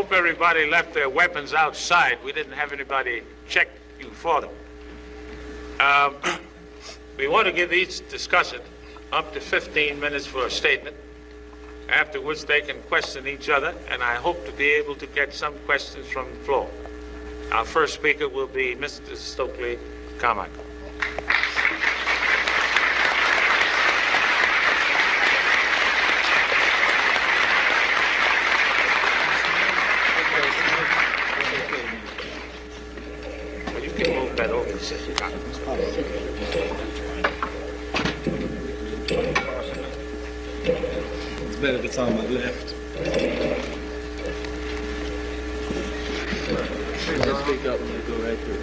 hope everybody left their weapons outside. We didn't have anybody check you for them. We want to give each discussant up to 15 minutes for a statement, after which they can question each other, and I hope to be able to get some questions from the floor. Our first speaker will be Mr. Stokely Carmichael. Well, you can move that over. It's better if it's on my left. Just speak up when you go right through.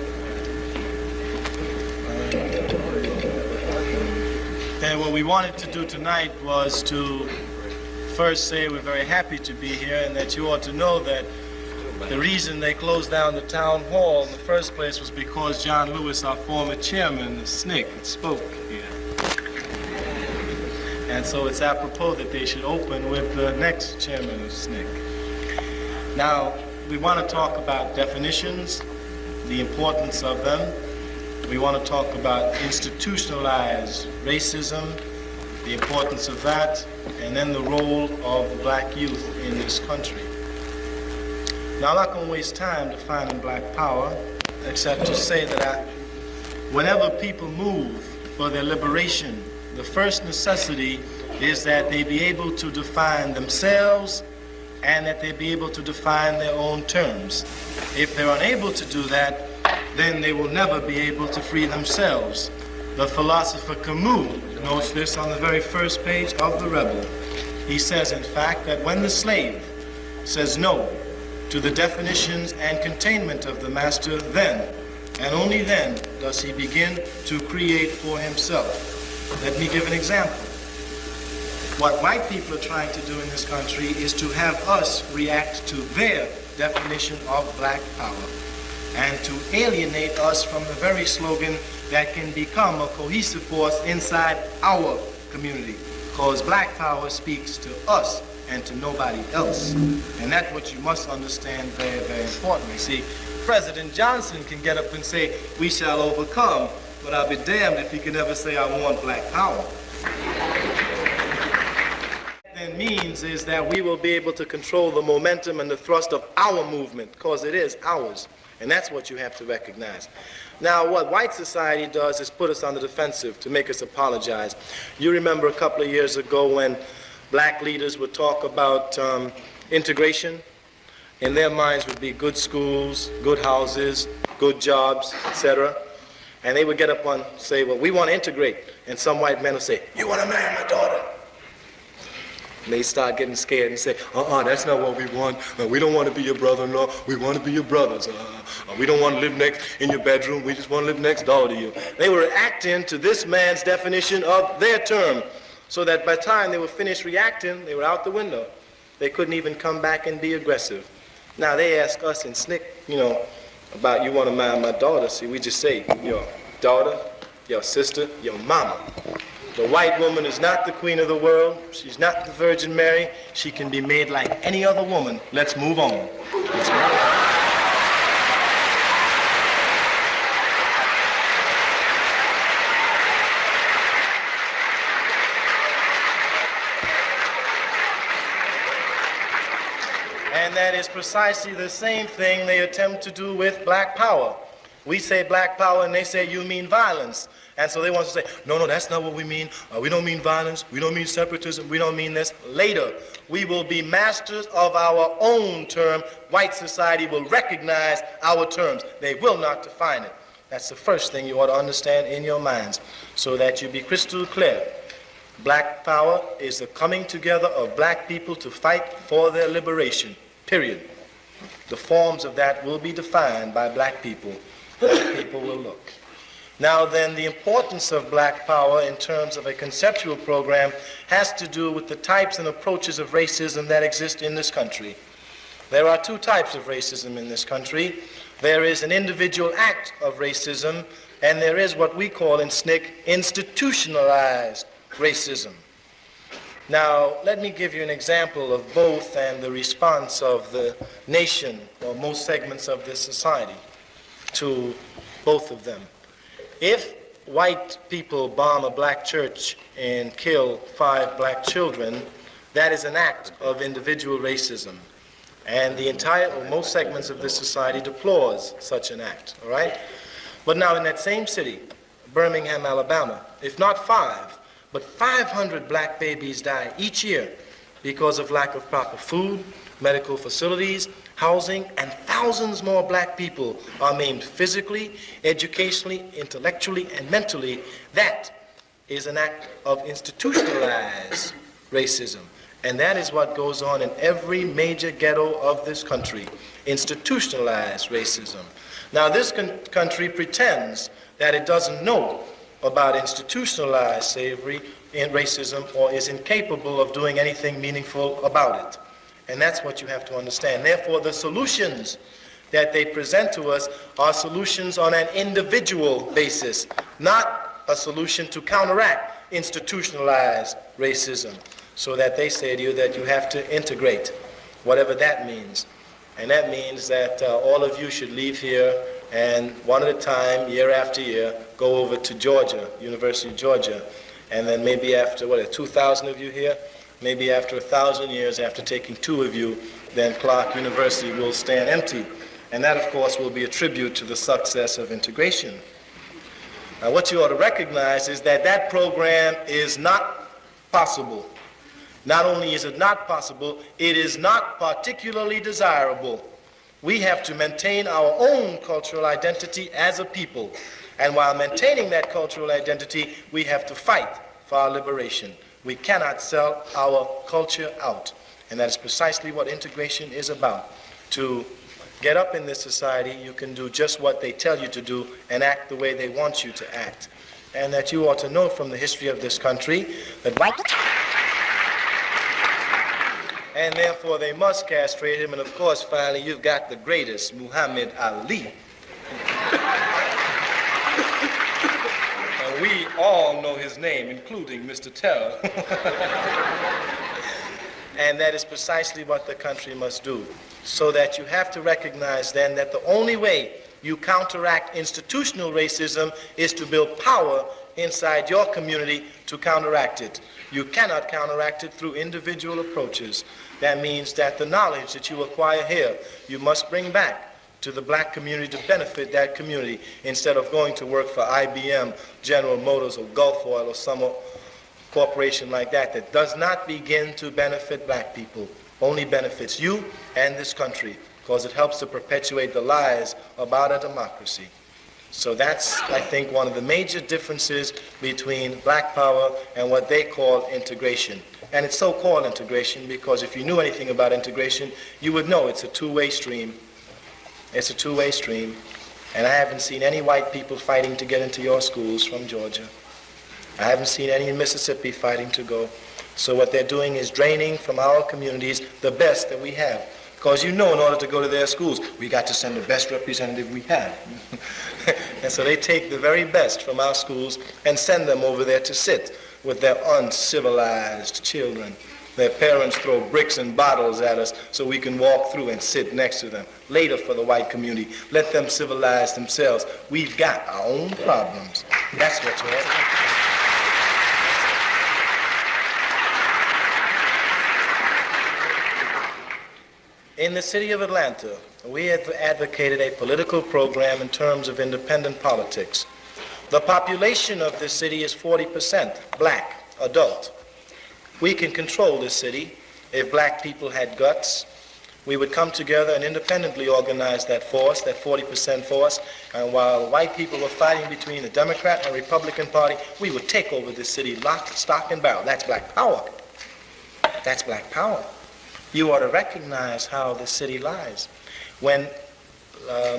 And what we wanted to do tonight was to first say we're very happy to be here, and that you ought to know that the reason they closed down the town hall in the first place was because John Lewis, our former chairman of SNCC, had spoke here. And so it's apropos that they should open with the next chairman of SNCC. Now, we want to talk about definitions, the importance of them. We want to talk about institutionalized racism, the importance of that, and then the role of the black youth in this country. Now, I'm not going to waste time defining black power, except to say that whenever people move for their liberation, the first necessity is that they be able to define themselves and that they be able to define their own terms. If they're unable to do that, then they will never be able to free themselves. The philosopher Camus notes this on the very first page of The Rebel. He says, in fact, that when the slave says no to the definitions and containment of the master, then, and only then, does he begin to create for himself. Let me give an example. What white people are trying to do in this country is to have us react to their definition of black power and to alienate us from the very slogan that can become a cohesive force inside our community, because black power speaks to us and to nobody else. And that's what you must understand very, very importantly. See, President Johnson can get up and say, we shall overcome, but I'll be damned if he can ever say, I want black power. Then means is that we will be able to control the momentum and the thrust of our movement, because it is ours. And that's what you have to recognize. Now, what white society does is put us on the defensive to make us apologize. You remember a couple of years ago when black leaders would talk about integration. In their minds would be good schools, good houses, good jobs, etc. And they would get up and say, well, we want to integrate. And some white men would say, you want to marry my daughter? And they start getting scared and say, that's not what we want. We don't want to be your brother-in-law. We want to be your brothers. We don't want to live next in your bedroom. We just want to live next door to you. They were reacting to this man's definition of their term, so that by the time they were finished reacting, they were out the window. They couldn't even come back and be aggressive. Now they ask us in SNCC, about you want to marry my daughter. See, we just say your daughter, your sister, your mama. The white woman is not the queen of the world. She's not the Virgin Mary. She can be made like any other woman. Let's move on. Let's move on. And that is precisely the same thing they attempt to do with black power. We say black power and they say you mean violence. And so they want to say, no, that's not what we mean. We don't mean violence. We don't mean separatism. We don't mean this. Later, we will be masters of our own term. White society will recognize our terms. They will not define it. That's the first thing you ought to understand in your minds, so that you be crystal clear. Black power is the coming together of black people to fight for their liberation, period. The forms of that will be defined by black people. Black people will look. Now then, the importance of black power in terms of a conceptual program has to do with the types and approaches of racism that exist in this country. There are two types of racism in this country. There is an individual act of racism, and there is what we call in SNCC institutionalized racism. Now, let me give you an example of both and the response of the nation, or most segments of this society, to both of them. If white people bomb a black church and kill 5 black children, that is an act of individual racism. And the entire, or most segments of this society deplores such an act, all right? But now in that same city, Birmingham, Alabama, if not 5, but 500 black babies die each year because of lack of proper food, medical facilities, housing, and thousands more black people are maimed physically, educationally, intellectually, and mentally. That is an act of institutionalized racism. And that is what goes on in every major ghetto of this country, institutionalized racism. Now, this country pretends that it doesn't know about institutionalized slavery and racism, or is incapable of doing anything meaningful about it. And that's what you have to understand. Therefore, the solutions that they present to us are solutions on an individual basis, not a solution to counteract institutionalized racism. So that they say to you that you have to integrate, whatever that means. And that means that all of you should leave here and one at a time, year after year, go over to Georgia, University of Georgia. And then maybe after, 2,000 of you here? Maybe after 1,000 years, after taking 2 of you, then Clark University will stand empty. And that, of course, will be a tribute to the success of integration. Now, what you ought to recognize is that that program is not possible. Not only is it not possible, it is not particularly desirable. We have to maintain our own cultural identity as a people. And while maintaining that cultural identity, we have to fight for our liberation. We cannot sell our culture out. And that is precisely what integration is about. To get up in this society, you can do just what they tell you to do and act the way they want you to act. And that you ought to know from the history of this country that white... And therefore they must castrate him. And of course, finally, you've got the greatest, Muhammad Ali. And we all know his name, including Mr. Ture. And that is precisely what the country must do. So that you have to recognize then that the only way you counteract institutional racism is to build power inside your community to counteract it. You cannot counteract it through individual approaches. That means that the knowledge that you acquire here, you must bring back to the black community to benefit that community instead of going to work for IBM, General Motors, or Gulf Oil, or some corporation like that that does not begin to benefit black people, only benefits you and this country, because it helps to perpetuate the lies about a democracy. So that's, I think, one of the major differences between black power and what they call integration. And it's so-called integration because if you knew anything about integration, you would know it's a two-way stream. It's a two-way stream. And I haven't seen any white people fighting to get into your schools from Georgia. I haven't seen any in Mississippi fighting to go. So what they're doing is draining from our communities the best that we have. Because you know in order to go to their schools, we got to send the best representative we have. And so they take the very best from our schools and send them over there to sit with their uncivilized children. Their parents throw bricks and bottles at us so we can walk through and sit next to them. Later for the white community, let them civilize themselves. We've got our own problems. That's what you have. In the city of Atlanta, we have advocated a political program in terms of independent politics. The population of this city is 40% black, adult. We can control this city. If black people had guts, we would come together and independently organize that force, that 40% force, and while white people were fighting between the Democrat and Republican Party, we would take over this city lock, stock, and barrel. That's black power. That's black power. You ought to recognize how the city lies. When,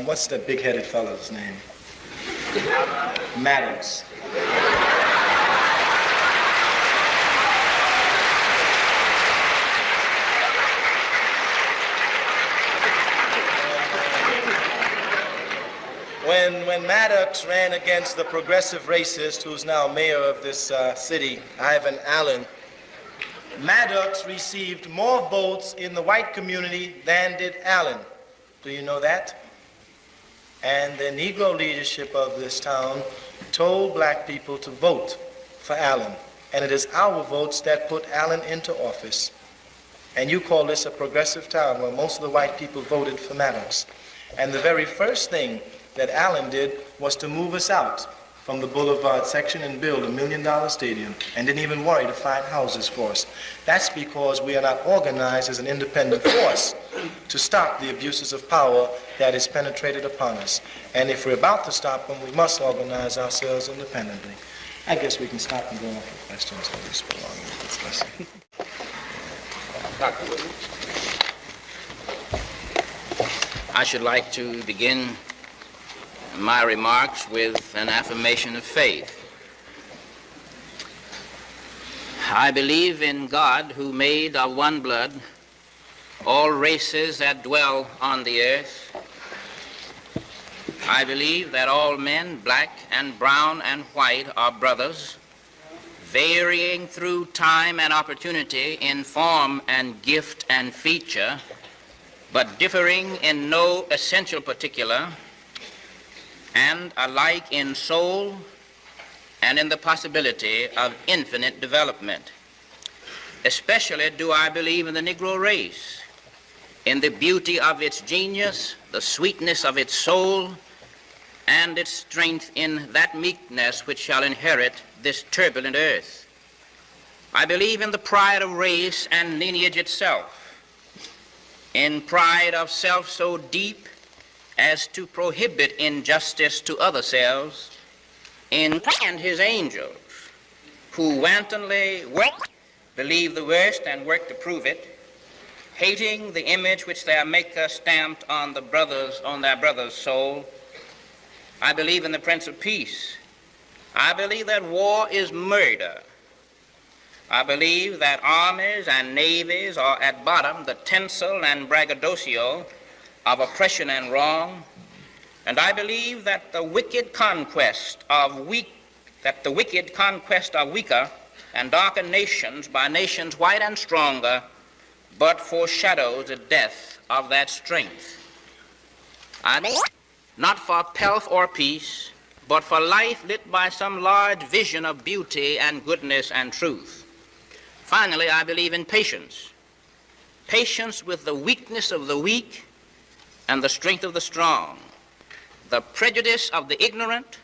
what's that big-headed fellow's name? Maddox. When Maddox ran against the progressive racist who's now mayor of this city, Ivan Allen, Maddox received more votes in the white community than did Allen. Do you know that? And the Negro leadership of this town told black people to vote for Allen. And it is our votes that put Allen into office. And you call this a progressive town where most of the white people voted for Maddox. And the very first thing that Allen did was to move us out from the Boulevard section and build $1 million stadium, and didn't even worry to find houses for us. That's because we are not organized as an independent force to stop the abuses of power that is penetrated upon us. And if we're about to stop them, we must organize ourselves independently. I guess we can stop and go on for questions on this prolonged discussion. I should like to begin my remarks with an affirmation of faith. I believe in God, who made of one blood all races that dwell on the earth. I believe that all men, black and brown and white, are brothers, varying through time and opportunity in form and gift and feature, but differing in no essential particular, and alike in soul and in the possibility of infinite development. Especially do I believe in the Negro race, in the beauty of its genius, the sweetness of its soul, and its strength in that meekness which shall inherit this turbulent earth. I believe in the pride of race and lineage itself, in pride of self so deep as to prohibit injustice to other selves, in and his angels, who wantonly believe the worst and work to prove it, hating the image which their Maker stamped on their brother's soul. I believe in the Prince of Peace. I believe that war is murder. I believe that armies and navies are at bottom the tinsel and braggadocio of oppression and wrong, and I believe that the wicked conquest of weaker and darker nations by nations white and stronger but foreshadows the death of that strength. Not for pelf or peace, but for life lit by some large vision of beauty and goodness and truth. Finally, I believe in patience. Patience with the weakness of the weak and the strength of the strong, the prejudice of the ignorant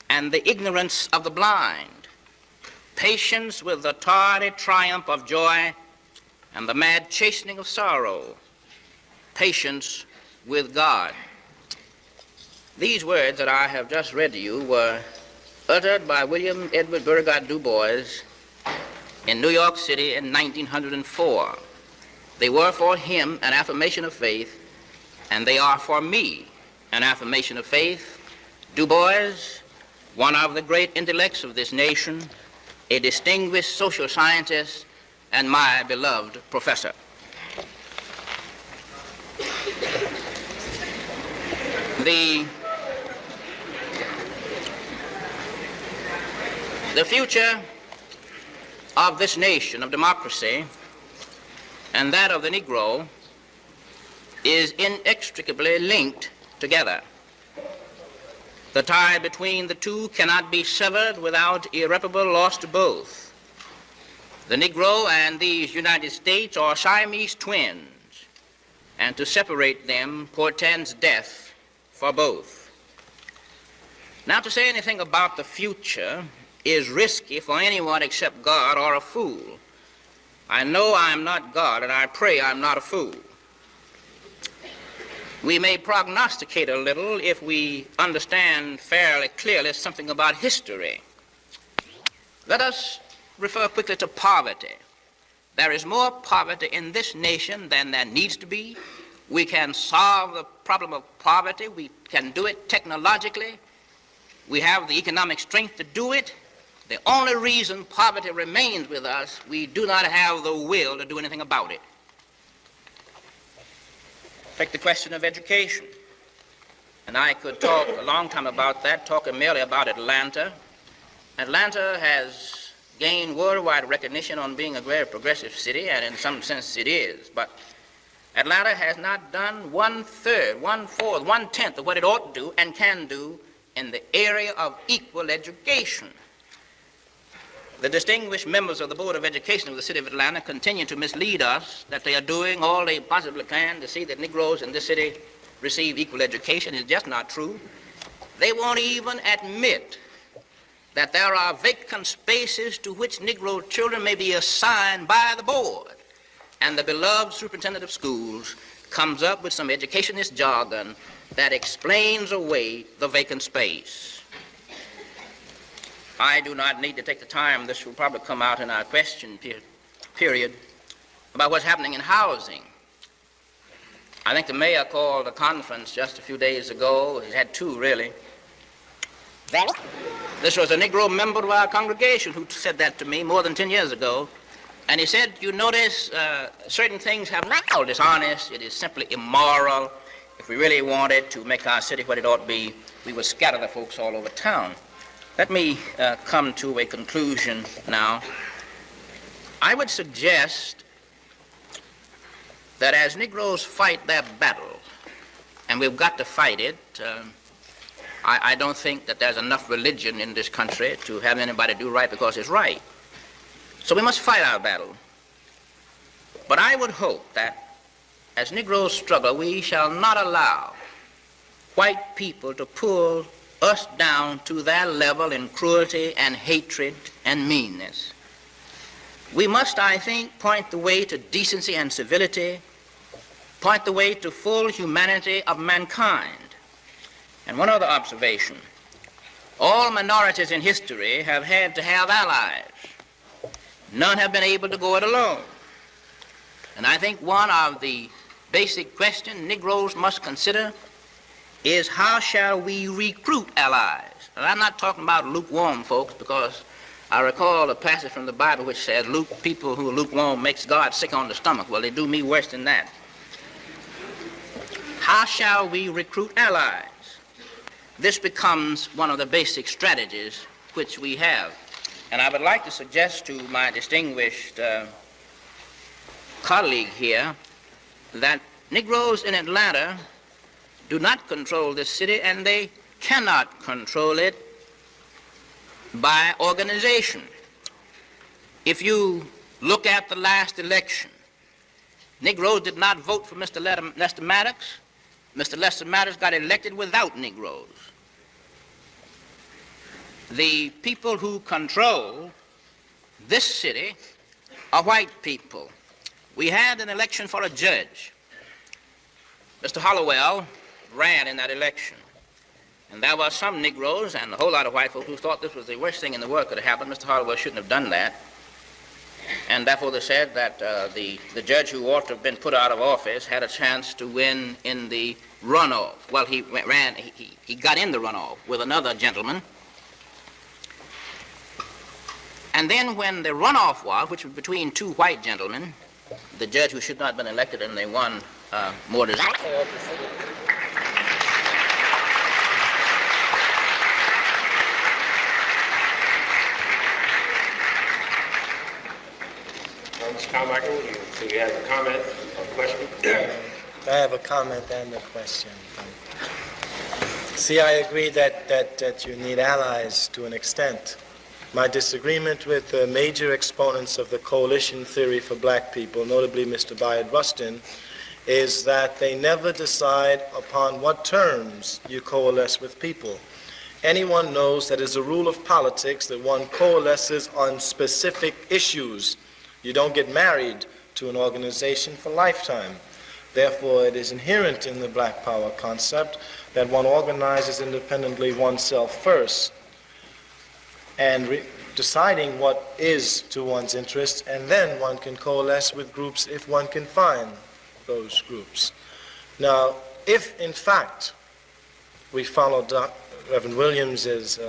and the ignorance of the blind, patience with the tardy triumph of joy and the mad chastening of sorrow, patience with God. These words that I have just read to you were uttered by William Edward Beauregard Du Bois in New York City in 1904. They were for him an affirmation of faith, and they are for me an affirmation of faith. Du Bois, one of the great intellects of this nation, a distinguished social scientist, and my beloved professor. The future of this nation of democracy and that of the Negro is inextricably linked together. The tie between the two cannot be severed without irreparable loss to both. The Negro and these United States are Siamese twins, and to separate them portends death for both. Now, to say anything about the future is risky for anyone except God or a fool. I know I am not God, and I pray I'm not a fool. We may prognosticate a little if we understand fairly clearly something about history. Let us refer quickly to poverty. There is more poverty in this nation than there needs to be. We can solve the problem of poverty. We can do it technologically. We have the economic strength to do it. The only reason poverty remains with us, we do not have the will to do anything about it. Take the question of education. And I could talk a long time about that, talking merely about Atlanta. Atlanta has gained worldwide recognition on being a very progressive city, and in some sense it is. But Atlanta has not done 1/3, 1/4, 1/10 of what it ought to do and can do in the area of equal education. The distinguished members of the Board of Education of the City of Atlanta continue to mislead us that they are doing all they possibly can to see that Negroes in this city receive equal education. It's just not true. They won't even admit that there are vacant spaces to which Negro children may be assigned by the board. And the beloved superintendent of schools comes up with some educationist jargon that explains away the vacant space. I do not need to take the time, this will probably come out in our question period, about what's happening in housing. I think the mayor called a conference just a few days ago. He had two, really. This was a Negro member of our congregation who said that to me more than 10 years ago. And he said, you notice certain things have not been dishonest. It is simply immoral. If we really wanted to make our city what it ought to be, we would scatter the folks all over town. Let me come to a conclusion now. I would suggest that as Negroes fight their battle, and we've got to fight it, I don't think that there's enough religion in this country to have anybody do right because it's right. So we must fight our battle. But I would hope that as Negroes struggle, we shall not allow white people to pull us down to their level in cruelty and hatred and meanness. We must, I think, point the way to decency and civility, point the way to full humanity of mankind. And one other observation. All minorities in history have had to have allies. None have been able to go it alone. And I think one of the basic questions Negroes must consider is how shall we recruit allies? And I'm not talking about lukewarm folks, because I recall a passage from the Bible which says people who are lukewarm makes God sick on the stomach. Well, they do me worse than that. How shall we recruit allies? This becomes one of the basic strategies which we have. And I would like to suggest to my distinguished colleague here that Negroes in Atlanta do not control this city, and they cannot control it by organization. If you look at the last election, Negroes did not vote for Mr. Lester Maddox. Mr. Lester Maddox got elected without Negroes. The people who control this city are white people. We had an election for a judge. Mr. Hollowell ran in that election. And there were some Negroes and a whole lot of white folks who thought this was the worst thing in the world could have happened. Mr. Hollowell shouldn't have done that. And therefore they said that the judge who ought to have been put out of office had a chance to win in the runoff. Well, he got in the runoff with another gentleman. And then when the runoff was, which was between two white gentlemen, the judge who should not have been elected, and they won more deservedly. Mr. Carmichael, do you have a comment or question? I have a comment and a question. See, I agree that you need allies to an extent. My disagreement with the major exponents of the coalition theory for black people, notably Mr. Bayard Rustin, is that they never decide upon what terms you coalesce with people. Anyone knows that as a rule of politics that one coalesces on specific issues. You don't get married to an organization for lifetime. Therefore, it is inherent in the black power concept that one organizes independently oneself first, and deciding what is to one's interest, and then one can coalesce with groups if one can find those groups. Now, if in fact we follow Reverend Williams's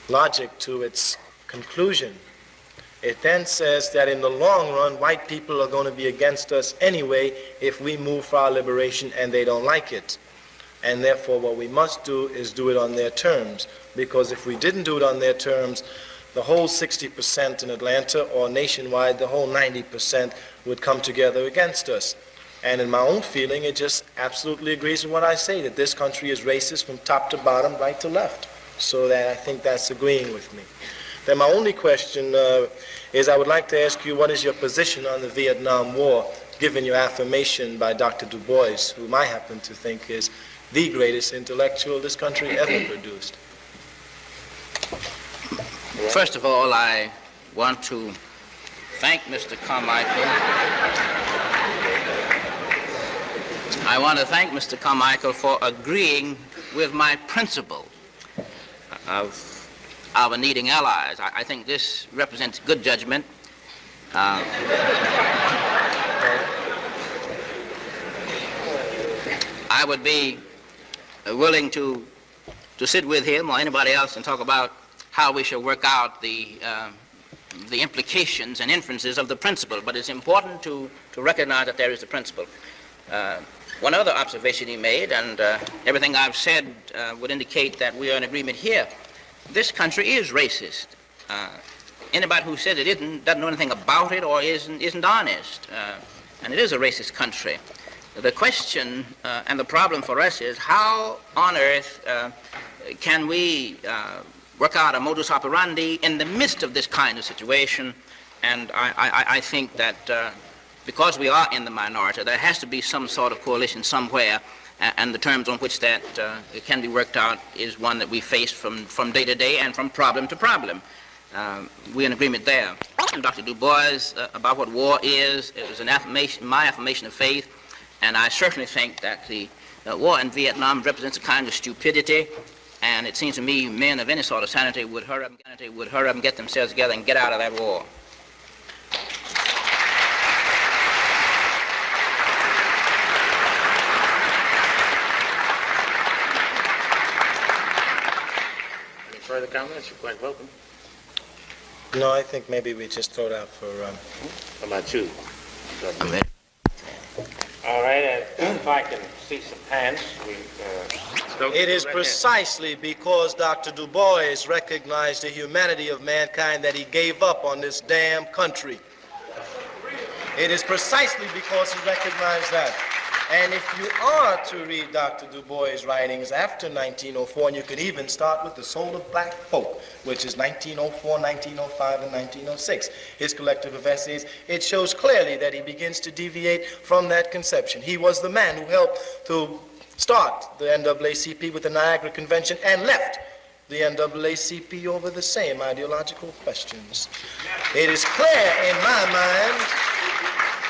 logic to its conclusion, it then says that in the long run, white people are going to be against us anyway if we move for our liberation and they don't like it. And therefore, what we must do is do it on their terms. Because if we didn't do it on their terms, the whole 60% in Atlanta, or nationwide, the whole 90% would come together against us. And in my own feeling, it just absolutely agrees with what I say, that this country is racist from top to bottom, right to left. So that I think that's agreeing with me. Then my only question is, I would like to ask you, what is your position on the Vietnam War, given your affirmation by Dr. Du Bois, whom I happen to think is the greatest intellectual this country ever produced? First of all, I want to thank Mr. Carmichael. I want to thank Mr. Carmichael for agreeing with my principle of our needing allies. I think this represents good judgment. I would be willing to sit with him or anybody else and talk about how we should work out the implications and inferences of the principle, but it's important to recognize that there is a principle. One other observation he made, and everything I've said would indicate that we are in agreement here. This country is racist. Anybody who says it isn't doesn't know anything about it or isn't honest. And it is a racist country. The question and the problem for us is, how on earth can we work out a modus operandi in the midst of this kind of situation? And I think that because we are in the minority, there has to be some sort of coalition somewhere, and the terms on which that it can be worked out is one that we face from day to day and from problem to problem. We're in agreement there. Dr. Du Bois about what war is, it was an affirmation, my affirmation of faith, and I certainly think that the war in Vietnam represents a kind of stupidity, and it seems to me men of any sort of sanity would hurry up and get themselves together and get out of that war. Any further comments? You're quite welcome. No, I think maybe we just throw it out for... How about you? All right, if I can see some hands, It is precisely because Dr. Du Bois recognized the humanity of mankind that he gave up on this damn country. It is precisely because he recognized that. And if you are to read Dr. Du Bois' writings after 1904, and you could even start with The Soul of Black Folk, which is 1904, 1905, and 1906, his collective of essays, it shows clearly that he begins to deviate from that conception. He was the man who helped to start the NAACP with the Niagara Convention and left the NAACP over the same ideological questions. It is clear in my mind,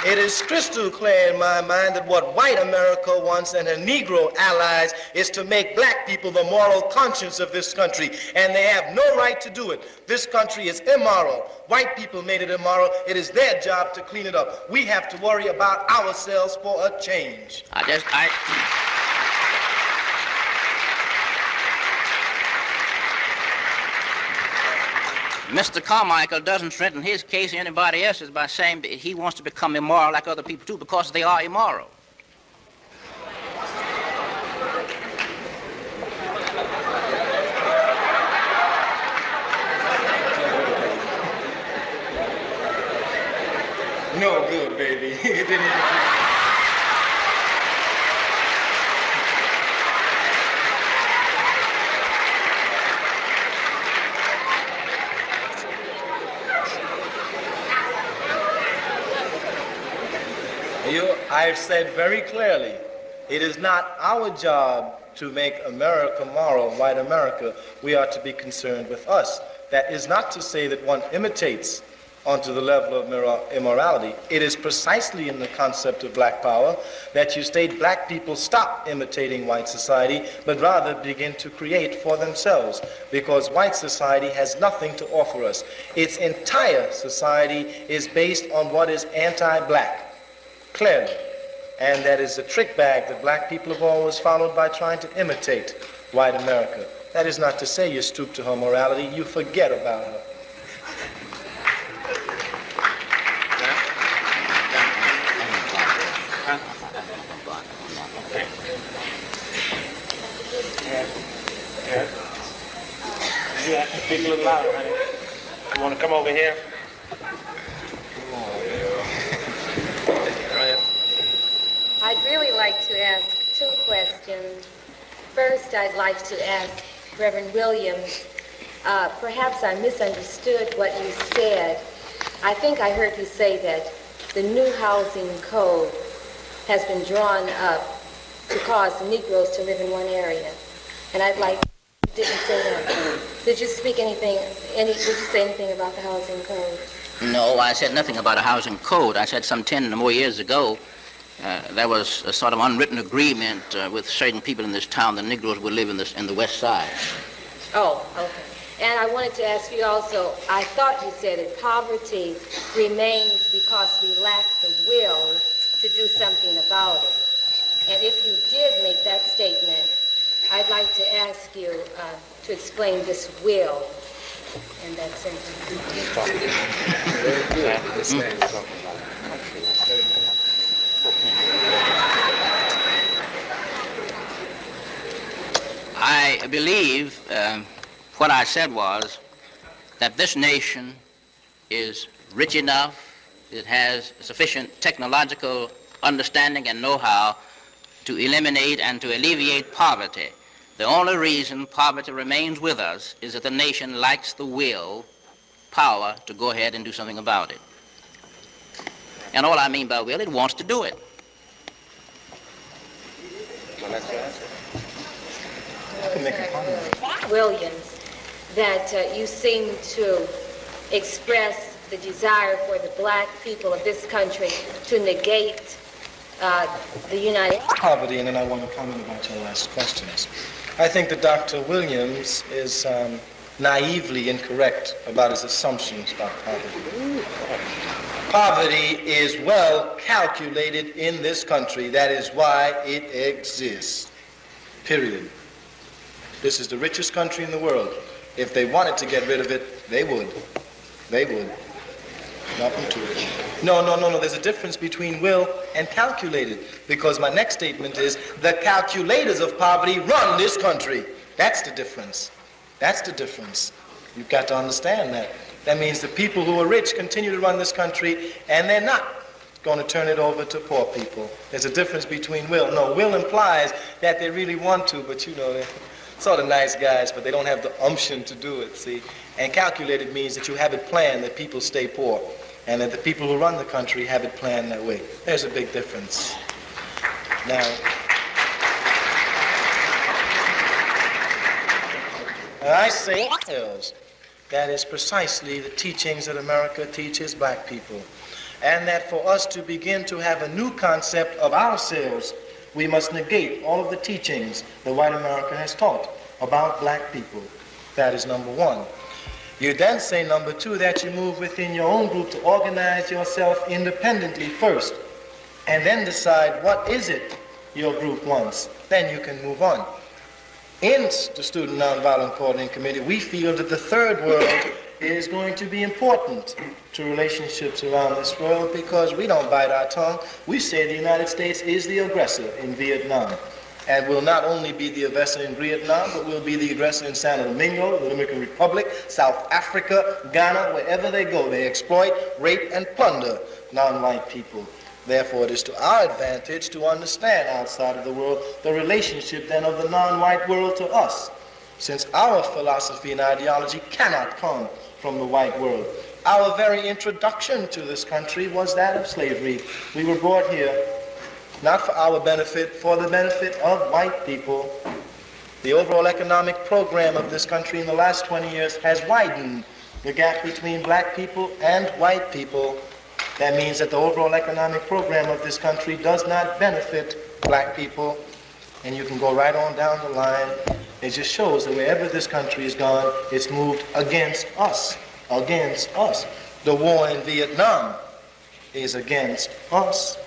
it is crystal clear in my mind that what white America wants and her Negro allies is to make black people the moral conscience of this country, and they have no right to do it. This country is immoral. White people made it immoral. It is their job to clean it up. We have to worry about ourselves for a change. Mr. Carmichael doesn't strengthen his case or anybody else's by saying that he wants to become immoral like other people too, because they are immoral. No good, baby. It didn't even... I've said very clearly, it is not our job to make America moral, white America. We are to be concerned with us. That is not to say that one imitates onto the level of immorality. It is precisely in the concept of black power that you state black people stop imitating white society, but rather begin to create for themselves, because white society has nothing to offer us. Its entire society is based on what is anti-black, clearly. And that is the trick bag that black people have always followed by trying to imitate white America. That is not to say you stoop to her morality, you forget about her. You have to speak a little louder, honey. want to come over here? I'd really like to ask two questions. First, I'd like to ask Reverend Williams, perhaps I misunderstood what you said. I think I heard you say that the new housing code has been drawn up to cause the Negroes to live in one area. And I'd like, you didn't say that. Did you speak anything, did you say anything about the housing code? No, I said nothing about a housing code. I said some 10 or more years ago, there was a sort of unwritten agreement with certain people in this town that Negroes would live in the West Side. Oh, okay. And I wanted to ask you also, I thought you said that poverty remains because we lack the will to do something about it. And if you did make that statement, I'd like to ask you to explain this will in that sentence. I believe what I said was that this nation is rich enough, it has sufficient technological understanding and know-how to eliminate and to alleviate poverty. The only reason poverty remains with us is that the nation lacks the will, power to go ahead and do something about it. And all I mean by will, it wants to do it. Williams, that you seem to express the desire for the black people of this country to negate the United States. Poverty, and then I want to comment about your last questions. I think that Dr. Williams is naively incorrect about his assumptions about poverty. Poverty is well calculated in this country. That is why it exists. Period. This is the richest country in the world. If they wanted to get rid of it, they would. They would. Nothing to it. No. There's a difference between will and calculated. Because my next statement is, the calculators of poverty run this country. That's the difference. That's the difference. You've got to understand that. That means the people who are rich continue to run this country, and they're not going to turn it over to poor people. There's a difference between will. No, will implies that they really want to, but you know, they're sort of nice guys, but they don't have the umption to do it, see? And calculated means that you have it planned that people stay poor, and that the people who run the country have it planned that way. There's a big difference. Now, I say that is precisely the teachings that America teaches black people. And that for us to begin to have a new concept of ourselves, we must negate all of the teachings that white America has taught about black people. That is number one. You then say, number two, that you move within your own group to organize yourself independently first, and then decide what is it your group wants. Then you can move on. In the Student Nonviolent Coordinating Committee, we feel that the third world is going to be important to relationships around this world because we don't bite our tongue. We say the United States is the aggressor in Vietnam and will not only be the aggressor in Vietnam, but will be the aggressor in Santo Domingo, the Dominican Republic, South Africa, Ghana, wherever they go. They exploit, rape, and plunder non-white people. Therefore, it is to our advantage to understand outside of the world the relationship then of the non-white world to us, since our philosophy and ideology cannot come from the white world. Our very introduction to this country was that of slavery. We were brought here not for our benefit, for the benefit of white people. The overall economic program of this country in the last 20 years has widened the gap between black people and white people. That means that the overall economic program of this country does not benefit black people. And you can go right on down the line. It just shows that wherever this country has gone, it's moved against us. Against us. The war in Vietnam is against us.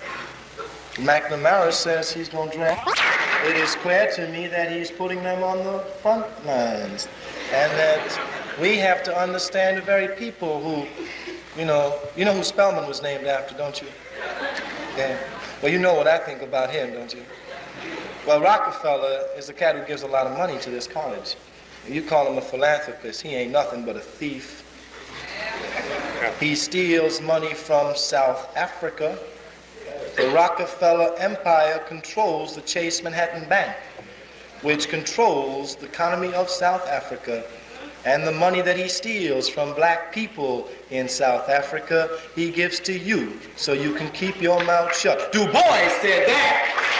McNamara says he's going to draft. It is clear to me that he's putting them on the front lines. And that we have to understand the very people who, you know who Spelman was named after, don't you? Yeah. Well, you know what I think about him, don't you? Well, Rockefeller is the cat who gives a lot of money to this college. You call him a philanthropist. He ain't nothing but a thief. He steals money from South Africa. The Rockefeller Empire controls the Chase Manhattan Bank, which controls the economy of South Africa. And the money that he steals from black people in South Africa, he gives to you so you can keep your mouth shut. Du Bois said that.